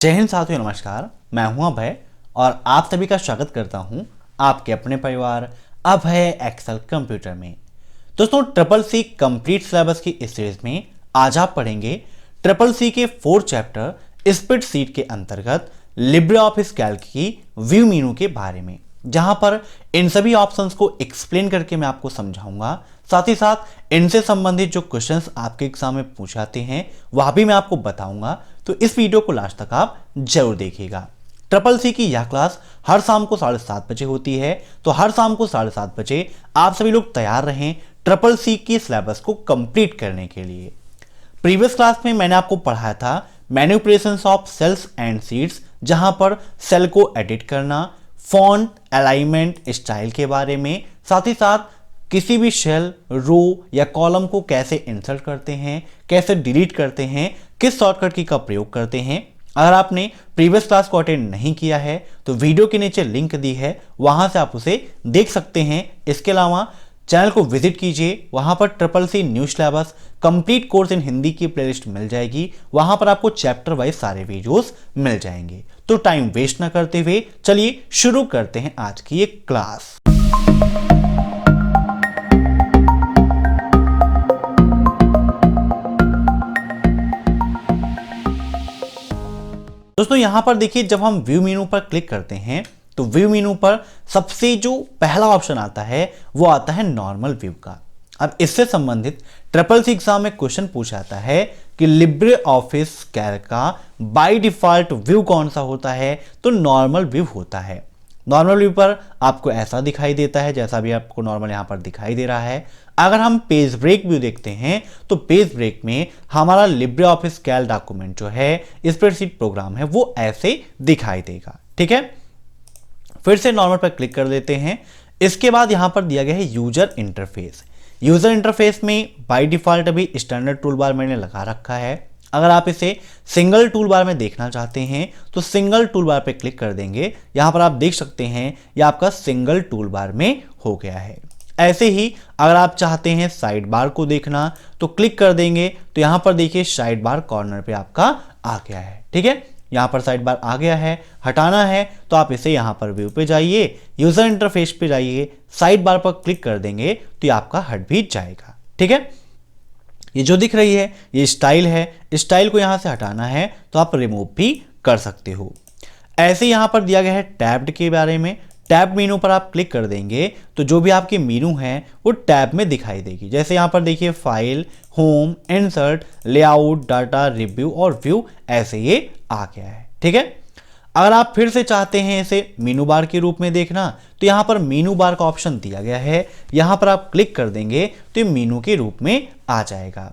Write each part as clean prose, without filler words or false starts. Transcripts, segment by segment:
जय हिंद साथियों, नमस्कार। मैं हूं अभय और आप सभी का स्वागत करता हूं आपके अपने परिवार अभय एक्सेल कंप्यूटर में। दोस्तों, ट्रिपल सी कंप्लीट सिलेबस की इस सीरीज में आज आप पढ़ेंगे ट्रिपल सी के 4 चैप्टर स्प्रेडशीट के अंतर्गत लिब्रे ऑफिस कैल्क की व्यू मेनू के बारे में, जहां पर इन सभी ऑप्शंस को एक्सप्लेन करके मैं आपको समझाऊंगा। साथ ही साथ इनसे संबंधित जो क्वेश्चंस आपके एग्जाम में पूछाते हैं वह भी मैं आपको बताऊंगा। तो इस वीडियो को लास्ट तक आप जरूर देखिएगा। ट्रिपल सी की यह क्लास हर शाम को 7:30 बजे होती है, तो हर शाम को 7:30 बजे आप सभी लोग तैयार रहें ट्रिपल सी की सिलेबस को कंप्लीट करने के लिए। प्रीवियस क्लास में मैंने आपको पढ़ाया था manipulations of cells and sheets, जहां पर सेल को एडिट करना, फॉन्ट, अलाइनमेंट, स्टाइल के बारे में, साथ ही साथ किसी भी सेल, रो या कॉलम को कैसे इंसर्ट करते हैं, कैसे डिलीट करते हैं, किस शॉर्टकट की का प्रयोग करते हैं। अगर आपने प्रीवियस क्लास को अटेंड नहीं किया है तो वीडियो के नीचे लिंक दी है, वहां से आप उसे देख सकते हैं। इसके अलावा चैनल को विजिट कीजिए, वहां पर triple C new syllabus complete course in Hindi की प्लेलिस्ट मिल जाएगी। वहां पर आपको चैप्टर वाइज सारे वीडियोस मिल जाएंगे। तो टाइम वेस्ट ना करते हुए चलिए शुरू करते हैं आज की एक क्लास। दोस्तों, यहां पर देखिए, जब हम व्यू मेनू पर क्लिक करते हैं तो व्यू मेनू पर सबसे जो पहला ऑप्शन आता है वो आता है नॉर्मल व्यू का। अब इससे संबंधित ट्रिपल सी एग्जाम में क्वेश्चन पूछा जाता है कि लिब्रे ऑफिस कैल्क का बाय डिफॉल्ट व्यू कौन सा होता है, तो नॉर्मल व्यू होता है। नॉर्मल व्यू पर आपको ऐसा दिखाई देता है जैसा भी आपको नॉर्मल यहां पर दिखाई दे रहा है। अगर हम पेज ब्रेक व्यू देखते हैं तो पेज ब्रेक में हमारा लिब्रे ऑफिस कैल्क डॉक्यूमेंट जो है, स्प्रेडशीट प्रोग्राम है, वो ऐसे दिखाई देगा। ठीक है, फिर से नॉर्मल पर क्लिक कर देते हैं। इसके बाद यहां पर दिया गया है यूजर इंटरफेस। यूजर इंटरफेस में बाय डिफॉल्ट अभी स्टैंडर्ड टूल बार मैंने लगा रखा है। अगर आप इसे सिंगल टूल बार में देखना चाहते हैं तो सिंगल टूल बार पे क्लिक कर देंगे। यहां पर आप देख सकते हैं यह आपका सिंगल टूल बार में हो गया है। ऐसे ही अगर आप चाहते हैं साइड बार को देखना तो क्लिक कर देंगे, तो यहां पर देखिए साइड बार कॉर्नर पे आपका आ गया है। ठीक है, यहां पर साइड बार आ गया है। हटाना है तो आप इसे यहां पर व्यू पे जाइए, यूजर इंटरफेस पे जाइए, साइड बार पर क्लिक कर देंगे तो ये आपका हट भी जाएगा। ठीक है, ये जो दिख रही है ये स्टाइल है। स्टाइल को यहां से हटाना है तो आप रिमूव भी कर सकते हो। ऐसे यहां पर दिया गया है टैब्ड के बारे में। टैब मेनू पर आप क्लिक कर देंगे तो जो भी आपकी मेनू है वो टैब में दिखाई देगी। जैसे यहां पर देखिए file, home, insert, layout, data, review और व्यू, ऐसे ये आ गया है। ठीक है, अगर आप फिर से चाहते हैं इसे मेनू बार के रूप में देखना तो यहां पर मेनू बार का ऑप्शन दिया गया है। यहां पर आप क्लिक कर देंगे तो ये मेनू के रूप में आ जाएगा।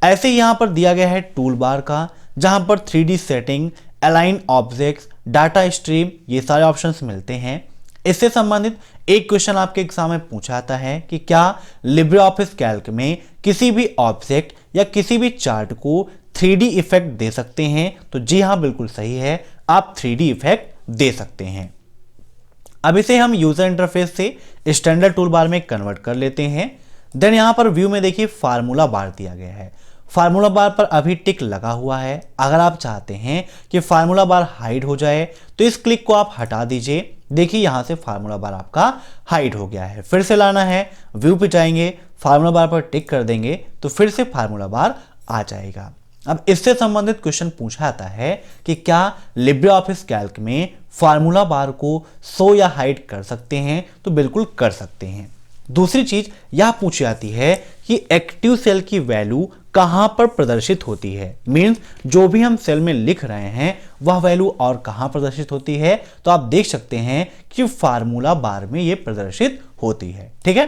ऐसे यहां पर दिया गया है टूल बार का, जहां पर 3D setting, align objects, data stream, ये सारे ऑप्शंस मिलते हैं। इससे संबंधित एक क्वेश्चन आपके एग्जाम में पूछा जाता है कि क्या लिब्रे ऑफिस कैल्क में किसी भी ऑब्जेक्ट या किसी भी चार्ट को 3D इफेक्ट दे सकते हैं, तो जी हाँ, बिल्कुल सही है, आप 3D इफेक्ट दे सकते हैं। अब इसे हम यूजर इंटरफेस से स्टैंडर्ड टूल बार में कन्वर्ट कर लेते हैं। देन यहां पर व्यू में देखिए फार्मूला बार दिया गया है। फार्मूला बार पर अभी टिक लगा हुआ है। अगर आप चाहते हैं कि फार्मूला बार हाइड हो जाए तो इस क्लिक को आप हटा दीजिए। देखिए यहां से फार्मूला बार आपका हाइड हो गया है। फिर से लाना है, व्यू पे जाएंगे, फार्मूला बार पर टिक कर देंगे तो फिर से फार्मूला बार आ जाएगा। अब इससे संबंधित क्वेश्चन पूछा जाता है कि क्या लिब्रे ऑफिस कैल्क में फार्मूला बार को शो या हाइड कर सकते हैं, तो बिल्कुल कर सकते हैं। दूसरी चीज यह पूछी जाती है कि एक्टिव सेल की वैल्यू कहां पर प्रदर्शित होती है। मींस जो भी हम सेल में लिख रहे हैं वह वैल्यू और कहां प्रदर्शित होती है, तो आप देख सकते हैं कि फार्मूला बार में यह प्रदर्शित होती है। ठीक है,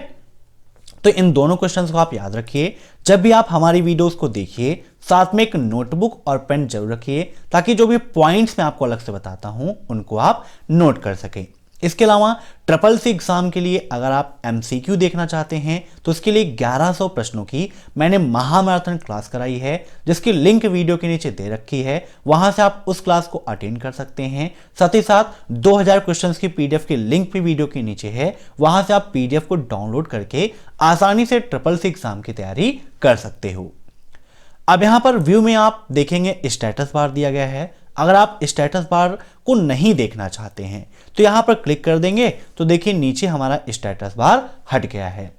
तो इन दोनों क्वेश्चंस को आप याद रखिए। जब भी आप हमारी वीडियोस को देखिए, साथ में एक नोटबुक और पेन जरूर रखिए, ताकि जो भी पॉइंट्स मैं आपको अलग से बताता हूं उनको आप नोट कर सकें। इसके अलावा ट्रिपल सी एग्जाम के लिए अगर आप एमसीक्यू देखना चाहते हैं तो उसके लिए 1100 प्रश्नों की मैंने महामैराथन क्लास कराई है, जिसकी लिंक वीडियो के नीचे दे रखी है। वहां से आप उस क्लास को अटेंड कर सकते हैं। साथ ही साथ 2000 क्वेश्चंस की पीडीएफ की लिंक भी वीडियो के नीचे है। वहां से आप पीडीएफ को डाउनलोड करके आसानी से ट्रिपल सी एग्जाम की तैयारी कर सकते हो। अब यहां पर व्यू में आप देखेंगे स्टेटस बार दिया गया है। अगर आप स्टेटस बार को नहीं देखना चाहते हैं तो यहाँ पर क्लिक कर देंगे तो देखिए नीचे हमारा स्टेटस बार हट गया है।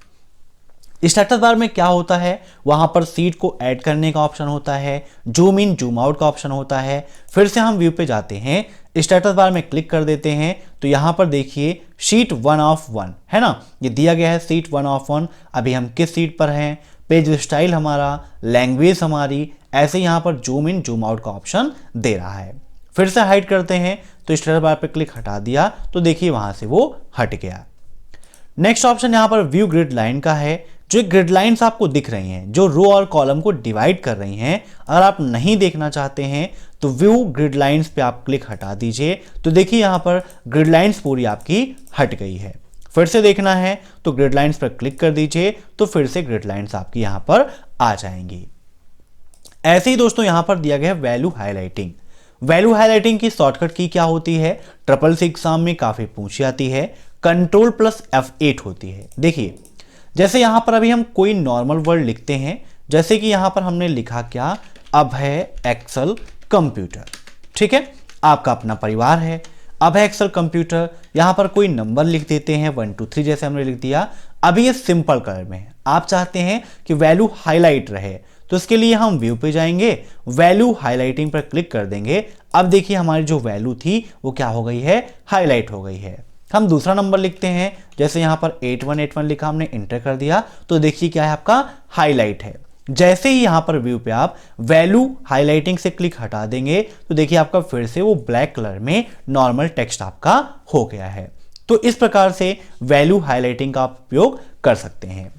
स्टेटस बार में क्या होता है, वहां पर सीट को ऐड करने का ऑप्शन होता है, जूम इन जूम आउट का ऑप्शन होता है। फिर से हम व्यू पे जाते हैं, स्टेटस बार में क्लिक कर देते हैं तो यहाँ पर देखिए शीट 1 ऑफ 1 है ना, ये दिया गया है शीट 1 ऑफ 1। अभी हम किस सीट पर हैं, पेज स्टाइल हमारा, लैंग्वेज हमारी, ऐसे यहाँ पर जूम इन जूम आउट का ऑप्शन दे रहा है। फिर से हाइड करते हैं तो स्टेटस बार पे क्लिक हटा दिया तो देखिए वहां से वो हट गया। नेक्स्ट ऑप्शन यहाँ पर व्यू ग्रिड लाइन का है। जो ग्रिड लाइंस आपको दिख रही हैं जो रो और कॉलम को डिवाइड कर रही हैं, अगर आप नहीं देखना चाहते हैं तो व्यू ग्रिड लाइंस पे आप क्लिक हटा दीजिए तो देखिए यहाँ पर ग्रिड लाइंस पूरी आपकी हट गई है। फिर से देखना है तो ग्रिड लाइंस पर क्लिक कर दीजिए तो फिर से ग्रिड लाइंस आपकी यहाँ पर आ जाएंगी। ऐसे ही दोस्तों यहाँ पर दिया गया है वैल्यू हाईलाइटिंग। वैल्यू हाईलाइटिंग की शॉर्टकट की क्या होती है, ट्रिपल एग्जाम में काफी पूछी जाती है, Ctrl+F8 होती है। देखिए जैसे यहां पर अभी हम कोई नॉर्मल वर्ड लिखते हैं, जैसे कि यहां पर हमने लिखा क्या, अब है एक्सेल कंप्यूटर, ठीक है, आपका अपना परिवार है, अब है एक्सेल कंप्यूटर। यहां पर कोई नंबर लिख देते हैं 1 2 3 जैसे हमने लिख दिया। अभी ये सिंपल कलर में है, आप चाहते हैं कि वैल्यू हाईलाइट रहे तो इसके लिए हम व्यू पे जाएंगे, वैल्यू हाईलाइटिंग पर क्लिक कर देंगे। अब देखिए हमारी जो वैल्यू थी वो क्या हो गई है, हाईलाइट हो गई है। हम दूसरा नंबर लिखते हैं, जैसे यहाँ पर 8181 लिखा, हमने इंटर कर दिया तो देखिए क्या है, आपका हाईलाइट है। जैसे ही यहाँ पर व्यू पे आप वैल्यू हाईलाइटिंग से क्लिक हटा देंगे तो देखिए आपका फिर से वो ब्लैक कलर में नॉर्मल टेक्स्ट आपका हो गया है। तो इस प्रकार से वैल्यू हाईलाइटिंग का आप उपयोग कर सकते हैं।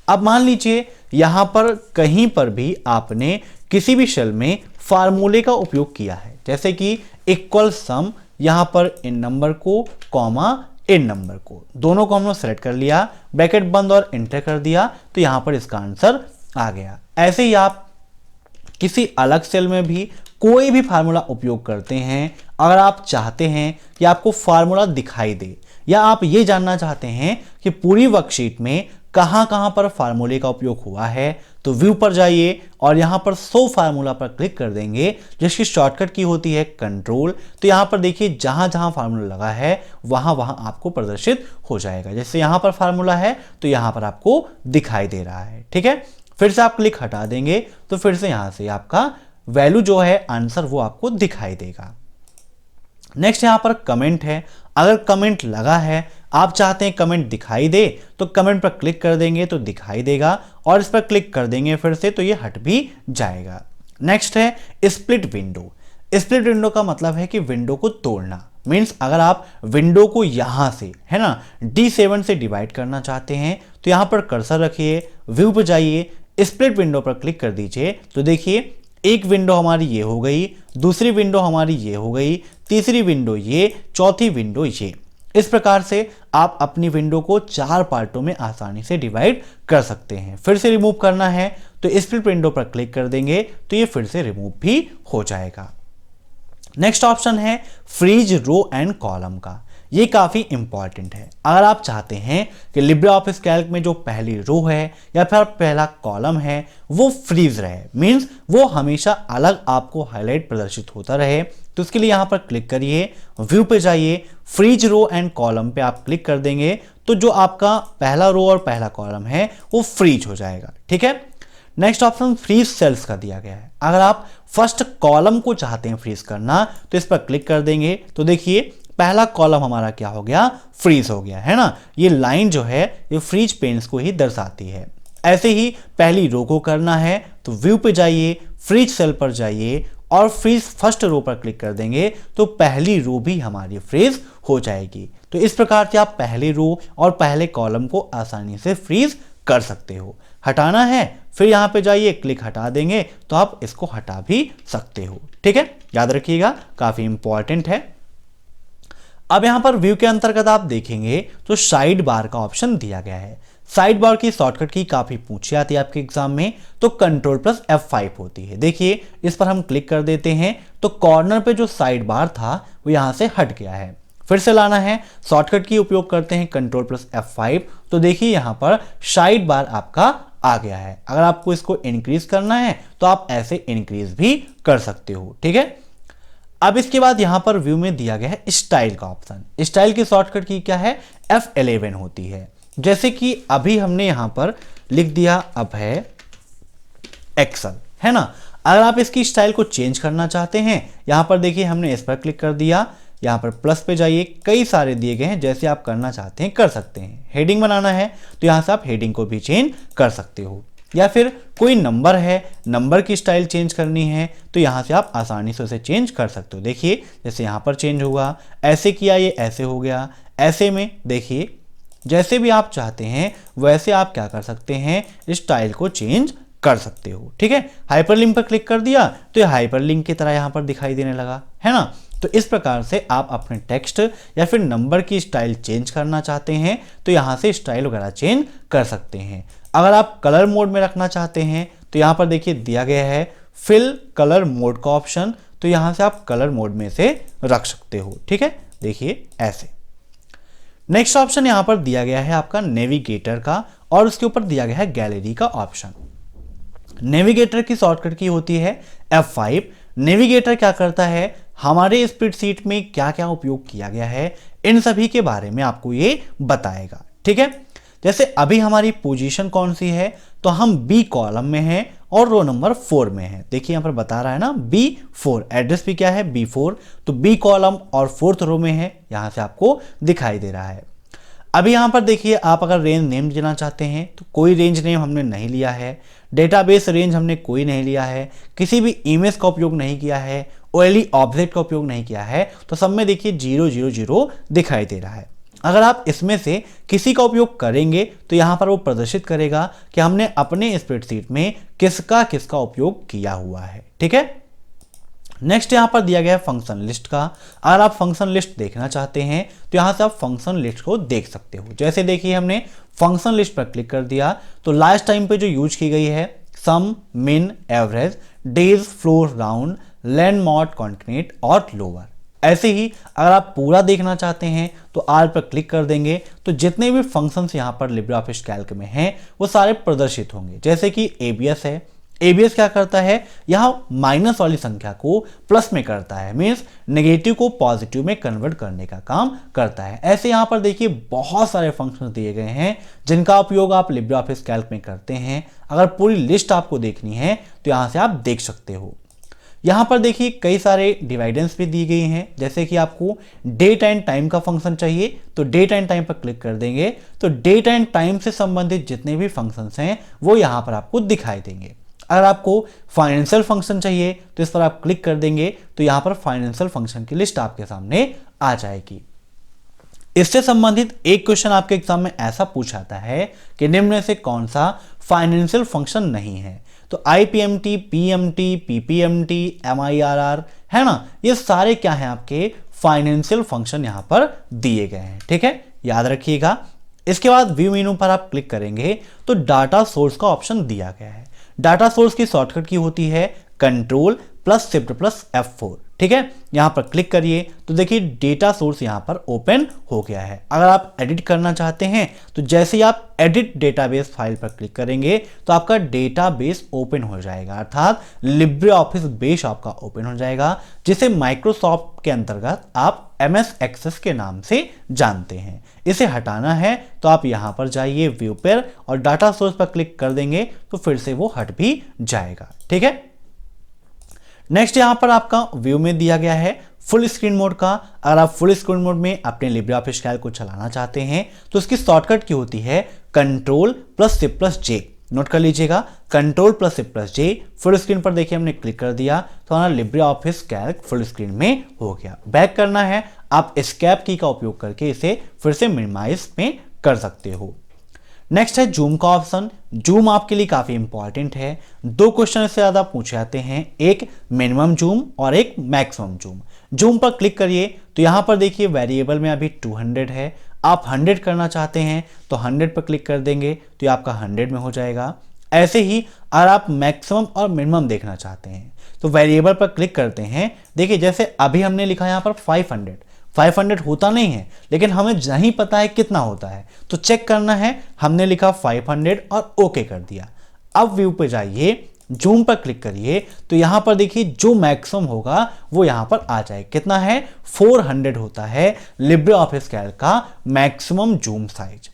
अब मान लीजिए यहां पर कहीं पर भी आपने किसी भी सेल में फार्मूले का उपयोग किया है, जैसे कि इक्वल सम, यहां पर इन नंबर को कॉमा इन नंबर को, दोनों को हमने सेलेक्ट कर लिया, ब्रैकेट बंद और एंटर कर दिया तो यहां पर इसका आंसर आ गया। ऐसे ही आप किसी अलग सेल में भी कोई भी फार्मूला उपयोग करते हैं, अगर आप चाहते हैं कि आपको फार्मूला दिखाई दे या आप ये जानना चाहते हैं कि पूरी वर्कशीट में कहां कहां पर फार्मूले का उपयोग हुआ है, तो व्यू पर जाइए और यहां पर 100 फार्मूला पर क्लिक कर देंगे, जिसकी शॉर्टकट की होती है कंट्रोल। तो यहां पर देखिए जहां जहां फार्मूला लगा है वहां वहां आपको प्रदर्शित हो जाएगा। जैसे यहां पर फार्मूला है तो यहां पर आपको दिखाई दे रहा है, ठीक है। फिर से आप क्लिक हटा देंगे तो फिर से यहां से आपका वैल्यू जो है आंसर वो आपको दिखाई देगा। नेक्स्ट यहां पर कमेंट है। अगर कमेंट लगा है, आप चाहते हैं कमेंट दिखाई दे तो कमेंट पर क्लिक कर देंगे तो दिखाई देगा, और इस पर क्लिक कर देंगे फिर से तो ये हट भी जाएगा। नेक्स्ट है स्प्लिट विंडो। स्प्लिट विंडो का मतलब है कि विंडो को तोड़ना, मीन्स अगर आप विंडो को यहां से है ना D7 से डिवाइड करना चाहते हैं तो यहां पर कर्सर रखिए, व्यू पर जाइए, स्प्लिट विंडो पर क्लिक कर दीजिए तो देखिए एक विंडो हमारी ये हो गई, दूसरी विंडो हमारी ये हो गई, तीसरी विंडो ये, चौथी विंडो ये। इस प्रकार से आप अपनी विंडो को 4 पार्टों में आसानी से डिवाइड कर सकते हैं। फिर से रिमूव करना है तो स्प्लिट विंडो पर क्लिक कर देंगे तो ये फिर से रिमूव भी हो जाएगा। नेक्स्ट ऑप्शन है फ्रीज रो एंड कॉलम का। ये काफी इंपॉर्टेंट है। अगर आप चाहते हैं कि लिब्रे ऑफिस कैल्क में जो पहली रो है या फिर पहला कॉलम है वो फ्रीज रहे, मीन्स वो हमेशा अलग आपको हाईलाइट प्रदर्शित होता रहे, तो उसके लिए यहां पर क्लिक करिए, व्यू पे जाइए, फ्रीज रो एंड कॉलम पे आप क्लिक कर देंगे तो जो आपका पहला रो और पहला कॉलम है वो फ्रीज हो जाएगा, ठीक है। नेक्स्ट ऑप्शन फ्रीज सेल्स का दिया गया है। अगर आप फर्स्ट कॉलम को चाहते हैं फ्रीज करना तो इस पर क्लिक कर देंगे तो देखिए पहला कॉलम हमारा क्या हो गया, फ्रीज हो गया, है ना। ये लाइन जो है ये फ्रीज पेन्स को ही दर्शाती है। ऐसे ही पहली रो को करना है तो व्यू पे जाइए, फ्रीज सेल पर जाइए और फ्रीज फर्स्ट रो पर क्लिक कर देंगे तो पहली रो भी हमारी फ्रीज हो जाएगी। तो इस प्रकार से आप पहले रो और पहले कॉलम को आसानी से फ्रीज कर सकते हो। हटाना है फिर यहां पे जाइए, क्लिक हटा देंगे तो आप इसको हटा भी सकते हो, ठीक है। याद रखिएगा काफी इंपॉर्टेंट है। अब यहां पर व्यू के अंतर्गत आप देखेंगे तो साइड बार का ऑप्शन दिया गया है। साइड बार की शॉर्टकट की काफी पूछी आती है आपके एग्जाम में, तो Ctrl+F5 होती है। देखिए इस पर हम क्लिक कर देते हैं तो कॉर्नर पे जो साइड बार था वो यहां से हट गया है। फिर से लाना है, शॉर्टकट की उपयोग करते हैं Ctrl+F5 तो देखिए यहां पर साइड बार आपका आ गया है। अगर आपको इसको इंक्रीज करना है तो आप ऐसे इंक्रीज भी कर सकते हो, ठीक है। अब इसके बाद यहां पर व्यू में दिया गया है स्टाइल का ऑप्शन। स्टाइल की शॉर्टकट की क्या है, F11 होती है। जैसे कि अभी हमने यहां पर लिख दिया अभय एक्सेल, है ना। अगर आप इसकी स्टाइल को चेंज करना चाहते हैं, यहां पर देखिए हमने इस पर क्लिक कर दिया, यहां पर प्लस पे जाइए, कई सारे दिए गए हैं, जैसे आप करना चाहते हैं कर सकते हैं। हेडिंग बनाना है तो यहां से आप हेडिंग को भी चेंज कर सकते हो, या फिर कोई नंबर है, नंबर की स्टाइल चेंज करनी है तो यहां से आप आसानी से उसे चेंज कर सकते हो। देखिए जैसे यहां पर चेंज होगा, ऐसे किया ये ऐसे हो गया, ऐसे में देखिए जैसे भी आप चाहते हैं वैसे आप क्या कर सकते हैं, स्टाइल को चेंज कर सकते हो। ठीक है, हाइपरलिंक पर क्लिक कर दिया तो ये हाइपरलिंक की तरह यहां पर दिखाई देने लगा, है ना। तो इस प्रकार से आप अपने टेक्स्ट या फिर नंबर की स्टाइल चेंज करना चाहते हैं तो यहां से स्टाइल वगैरह चेंज कर सकते हैं। अगर आप कलर मोड में रखना चाहते हैं तो यहां पर देखिए दिया गया है फिल कलर मोड का ऑप्शन, तो यहां से आप कलर मोड में से रख सकते हो। ठीक है, देखिए ऐसे। नेक्स्ट ऑप्शन यहां पर दिया गया है आपका नेविगेटर का, और उसके ऊपर दिया गया है गैलरी का ऑप्शन। नेविगेटर की शॉर्टकट की होती है F5। नेविगेटर क्या करता है, हमारे स्प्रेडशीट में क्या क्या उपयोग किया गया है इन सभी के बारे में आपको ये बताएगा। ठीक है, जैसे अभी हमारी पोजीशन कौन सी है, तो हम बी कॉलम में हैं और रो नंबर 4 में है। देखिए यहां पर बता रहा है ना B4, एड्रेस भी क्या है B4, तो बी कॉलम और 4th रो में है, यहां से आपको दिखाई दे रहा है। अभी यहां पर देखिए आप अगर रेंज नेम देना चाहते हैं तो कोई रेंज नेम हमने नहीं लिया है, डेटाबेस रेंज हमने कोई नहीं लिया है, किसी भी इमेज का उपयोग नहीं किया है, ओएलई ऑब्जेक्ट का उपयोग नहीं किया है, तो सब में देखिए 000 दिखाई दे रहा है। अगर आप इसमें से किसी का उपयोग करेंगे तो यहां पर वो प्रदर्शित करेगा कि हमने अपने स्प्रेडशीट में किसका किसका उपयोग किया हुआ है। ठीक है, नेक्स्ट यहां पर दिया गया है फंक्शन लिस्ट का। अगर आप फंक्शन लिस्ट देखना चाहते हैं तो यहां से आप फंक्शन लिस्ट को देख सकते हो। जैसे देखिए हमने फंक्शन लिस्ट पर क्लिक कर दिया तो लास्ट टाइम पे जो यूज की गई है सम, मिन, average, days, floor, round, land, mod, continent और लोअर। ऐसे ही अगर आप पूरा देखना चाहते हैं तो आर पर क्लिक कर देंगे तो जितने भी फंक्शंस यहां पर लिब्रे ऑफिस कैल्क में हैं वो सारे प्रदर्शित होंगे। जैसे कि एबीएस है, एबीएस क्या करता है, यहां माइनस वाली संख्या को प्लस में करता है, मींस नेगेटिव को पॉजिटिव में कन्वर्ट करने का काम करता है। ऐसे यहां पर देखिए बहुत सारे फंक्शंस दिए गए हैं जिनका उपयोग आप लिब्रे ऑफिस कैल्क में करते हैं। अगर पूरी लिस्ट आपको देखनी है तो यहां से आप देख सकते हो। यहां पर देखिए कई सारे डिवाइडेंस भी दी गई हैं, जैसे कि आपको डेट एंड टाइम का फंक्शन चाहिए तो डेट एंड टाइम पर क्लिक कर देंगे तो डेट एंड टाइम से संबंधित जितने भी फंक्शंस हैं वो यहां पर आपको दिखाई देंगे। अगर आपको फाइनेंशियल फंक्शन चाहिए तो इस पर आप क्लिक कर देंगे तो यहां पर फाइनेंशियल फंक्शन की लिस्ट आपके सामने आ जाएगी। इससे संबंधित एक क्वेश्चन आपके एग्जाम में ऐसा पूछा जाता है कि निम्न में से कौन सा फाइनेंशियल फंक्शन नहीं है, तो आईपीएमटी, पीएमटी, पीपीएमटी, एमआईआरआर, है ना, ये सारे क्या हैं आपके फाइनेंशियल फंक्शन यहां पर दिए गए हैं। ठीक है, याद रखिएगा। इसके बाद व्यू मेनू पर आप क्लिक करेंगे तो डाटा सोर्स का ऑप्शन दिया गया है। डाटा सोर्स की शॉर्टकट की होती है control plus shift plus F4। ठीक है, यहां पर क्लिक करिए तो देखिए डेटा सोर्स यहां पर ओपन हो गया है। अगर आप एडिट करना चाहते हैं तो जैसे ही आप एडिट डेटाबेस फाइल पर क्लिक करेंगे तो आपका डेटाबेस ओपन हो जाएगा, अर्थात लिब्रे ऑफिस बेस आपका ओपन हो जाएगा, जिसे माइक्रोसॉफ्ट के अंतर्गत आप MS एक्सेस के नाम से जानते हैं। इसे हटाना है तो आप यहां पर जाइए व्यू पर और डाटा सोर्स पर क्लिक कर देंगे तो फिर से वो हट भी जाएगा। ठीक है, नेक्स्ट यहां पर आपका व्यू में दिया गया है फुल स्क्रीन मोड का। अगर आप फुल स्क्रीन मोड में अपने लिब्रे ऑफिस कैल्क को चलाना चाहते हैं तो उसकी शॉर्टकट की होती है control plus shift plus J। Note कर लीजिएगा, control plus shift plus J। Full screen पर देखिए हमने क्लिक कर दिया तो हमारा Libre office Calc full screen में हो गया। बैक करना है, आप एस्केप की का उपयोग करके इसे फिर से मिनिमाइज में कर सकते हो। नेक्स्ट है जूम का ऑप्शन। जूम आपके लिए काफी इंपॉर्टेंट है। दो क्वेश्चन से ज्यादा पूछे जाते हैं, एक मिनिमम जूम और एक मैक्सिमम जूम। जूम पर क्लिक करिए तो यहां पर देखिए वेरिएबल में अभी 200 है, आप 100 करना चाहते हैं तो 100 पर क्लिक कर देंगे तो ये आपका 100 में हो जाएगा। ऐसे ही अगर आप मैक्सिमम और मिनिमम देखना चाहते हैं तो वेरिएबल पर क्लिक करते हैं। देखिए जैसे अभी हमने लिखा यहां पर 500 होता नहीं है, लेकिन हमें नहीं पता है कितना होता है तो चेक करना है। हमने लिखा 500 और ओके कर दिया। अब व्यू पे जाइए, जूम पर क्लिक करिए तो यहां पर देखिए जो मैक्सिमम होगा वो यहां पर आ जाए। कितना है? 400 होता है लिब्रे ऑफिस कैल्क का मैक्सिमम जूम साइज।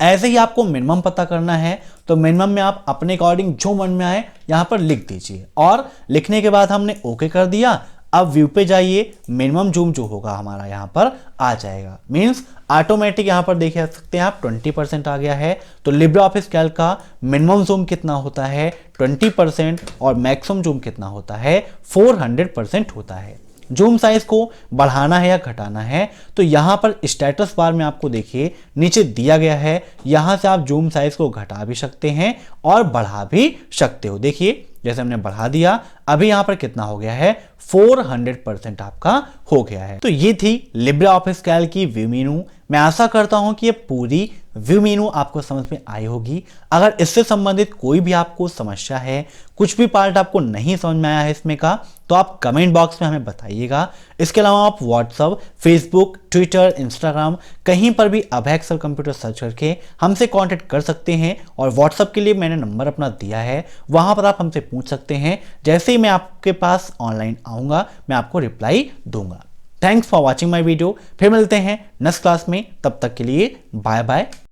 ऐसे ही आपको मिनिमम पता करना है तो मिनिमम में आप अपने अकॉर्डिंग जो मन में आए यहां पर लिख दीजिए, और लिखने के बाद हमने ओके कर दिया। अब व्यू पे जाइए, मिनिमम जूम जो होगा हमारा यहां पर आ जाएगा, मींस ऑटोमेटिक यहां पर देख सकते हैं आप 20% आ गया है। तो लिब्रे ऑफिस कैल्क का मिनिमम जूम कितना होता है? 20%, और मैक्सिमम जूम कितना होता है? 400% होता है। जूम साइज को बढ़ाना है या घटाना है तो यहां पर स्टेटस बार में आपको देखिए नीचे दिया गया है, यहां से आप जूम साइज को घटा भी सकते हैं और बढ़ा भी सकते हो। देखिए जैसे हमने बढ़ा दिया, अभी यहां पर कितना हो गया है? 400% आपका हो गया है। तो ये थी लिब्रे ऑफिस कैल्क की व्यू मेनू। मैं आशा करता हूं कि ये पूरी व्यू मेनू आपको समझ में आई होगी। अगर इससे संबंधित कोई भी आपको समस्या है, कुछ भी पार्ट आपको नहीं समझ में आया है इसमें का, तो आप कमेंट बॉक्स में हमें बताइएगा। इसके अलावा आप व्हाट्सएप, फेसबुक, ट्विटर, इंस्टाग्राम कहीं पर भी अभय एक्सेल कंप्यूटर सर्च करके हमसे कांटेक्ट कर सकते हैं, और व्हाट्सएप के लिए मैंने नंबर अपना दिया है, वहां पर आप हमसे पूछ सकते हैं। जैसे ही मैं आपके पास ऑनलाइन आऊंगा मैं आपको रिप्लाई दूंगा। Thanks for watching my video. फिर मिलते हैं नेक्स्ट क्लास में, तब तक के लिए बाय बाय।